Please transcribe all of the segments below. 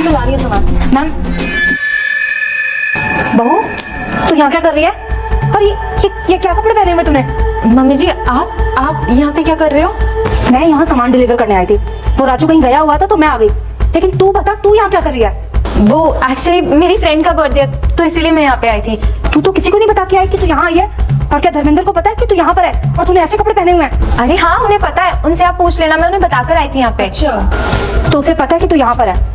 जी मैं ला रही हूँ सामान। मैम, बहू तू यहाँ क्या कर रही है? और ये क्या कपड़े पहने हुए तूने? मम्मी जी आप यहाँ पे क्या कर रहे हो? मैं यहाँ सामान डिलीवर करने आई थी। वो राजू कहीं गया हुआ था तो मैं आ गई। लेकिन तू बता, तू यहाँ क्या कर रही है? वो एक्चुअली मेरी फ्रेंड का बर्थडे है तो इसीलिए मैं यहाँ पे आई थी। तू तो किसी को नहीं बता के आई कि तू यहाँ आई है। और क्या धर्मेंद्र को पता है कि तू यहाँ पर है और तूने ऐसे कपड़े पहने हुए हैं? अरे हाँ उन्हें पता है, उनसे आप पूछ लेना, मैं उन्हें बताकर आई थी यहाँ पे। अच्छा, तो उसे पता है कि तू यहाँ पर है।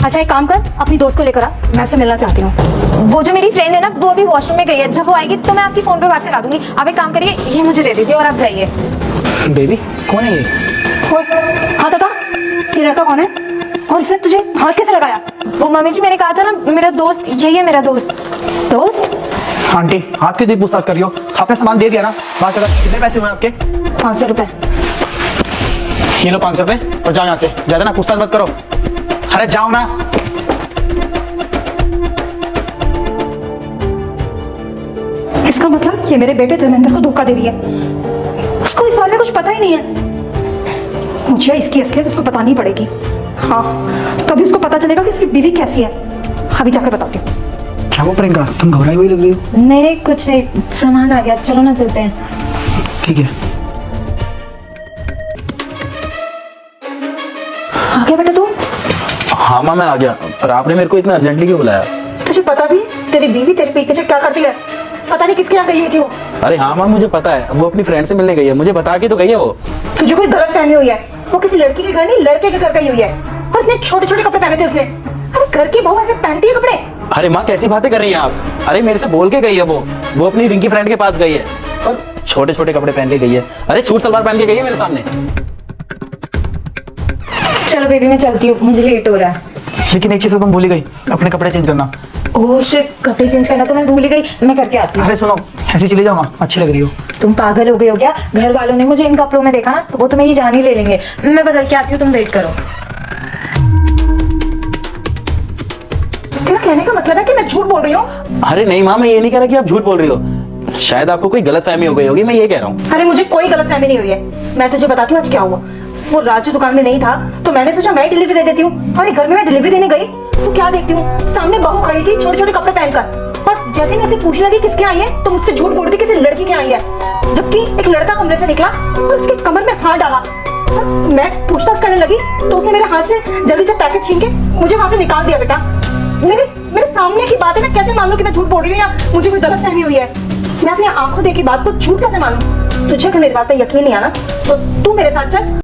अच्छा एक काम कर, अपनी दोस्त को लेकर आ, मैं उससे मिलना चाहती हूँ। वो जो मेरी फ्रेंड है ना वो अभी वॉशरूम में गई है, जब वो आएगी तो मैं आपकी फोन पे बात करा दूंगी। आप एक काम करिए, ये मुझे दे दीजिए और आप जाइए। बेबी कौन है ये? हाँ दादा, ये लड़का कौन है और इसने तुझे हाथ कैसे लगाया? वो मम्मी जी मैंने कहा था ना, मेरा दोस्त, यही है मेरा दोस्त। दोस्त? आंटी आप क्यों पूछताछ कर रही हो? आपने सामान दे दिया ना, बात करो। कितने पैसे हुए आपके? 500 रुपए। ये लो 500 रुपए और जाओ यहाँ से। ज्यादा ना पूछताछ मत करो। अरे जाओ ना। इसका मतलब ये मेरे बेटे धर्मेंद्र को धोखा दे रही है। उसको इस बारे में कुछ पता ही नहीं है। मुझे इसकी असलियत उसको बतानी पड़ेगी। हाँ, तभी उसको पता चलेगा कि उसकी बीवी कैसी है। अभी जाकर बताती हूँ। क्या वो प्रियंका, तुम घबराई हुई लग रही हो। नहीं कुछ नहीं, सामान आ गया, चलो ना चलते हैं। ठीक है। आ गया बेटा तू? हाँ माँ मैं आ गया, पर आपने मेरे को इतना अर्जेंटली क्यों बुलाया? तुझे पता भी तेरी बीवी तेरे पीठ पीछे क्या करती है? पता नहीं किसके यहाँ गई हुई थी वो। अरे हाँ माँ मुझे पता है, वो अपनी फ्रेंड से मिलने गई है, मुझे बता के तो गई है वो। तुझे कोई गलत फहमी हुई है। वो किसी लड़की के घर नहीं, लड़के के घर गई हुई है। और इतने छोटे छोटे कपड़े पहने थे उसने। अरे घर की बहू ऐसे पहनती है कपड़े? अरे माँ कैसी बातें कर रही हैं आप? अरे मेरे से बोल के गई है वो अपनी रिंकी फ्रेंड के पास गई है और छोटे छोटे कपड़े पहन के गई है। अरे सूट सलवार पहन के गई है मेरे सामने। चलो बेबी मैं चलती हूँ, मुझे लेट हो रहा है। लेकिन एक चीज तो तुम भूल ही गई, अपने कपड़े चेंज करना। ओह शिट, कपड़े चेंज करना तो मैं भूल ही गई, मैं करके आती हूँ। अरे सुनो, ऐसे चले जाओ ना, अच्छी लग रही हो। तुम पागल हो गए हो क्या? घर वालों ने मुझे इन कपड़ों में देखा ना तो वो तो मेरी जान ही ले लेंगे। मैं बदल के आती हूँ, तुम वेट करो। तेरा कहने का मतलब है कि मैं झूठ बोल रही हूँ? अरे नहीं माँ, मैं ये नहीं कह रहा कि आप झूठ बोल रही हो। शायद आपको कोई गलत फहमी हो गई होगी, मैं ये कह रहा हूँ। अरे मुझे कोई गलत फहमी नहीं हुई है। मैं तुझे बताती हूँ आज क्या हुआ। वो राजू दुकान में नहीं था तो मैंने सोचा मैं डिलीवरी दे देती हूँ। और घर में मैं डिलीवरी देने गई तो क्या देखती हूँ, सामने बहू खड़ी थी छोटे छोटे कपड़े पहनकर। और जैसे मैं उसे पूछने लगी किसके आई है तो मुझसे झूठ बोल रही थी किसी लड़की के आई है। जबकि एक लड़का कमरे से निकला और उसके कमर में हाथ डाला। और मैं पूछताछ करने लगी तो उसने मेरे हाथ से जल्दी से पैकेट छीन के मुझे वहां से निकाल दिया। बेटा मेरे सामने की बात है, मैं कैसे मान लूं कि मैं झूठ बोल रही हूँ या मुझे कोई गलत फहमी हुई है? मैं अपनी आंखों देखी बात को झूठ कैसे मानूं? तुझे अगर मेरी बात पे यकीन नहीं आना तो तू मेरे साथ चल।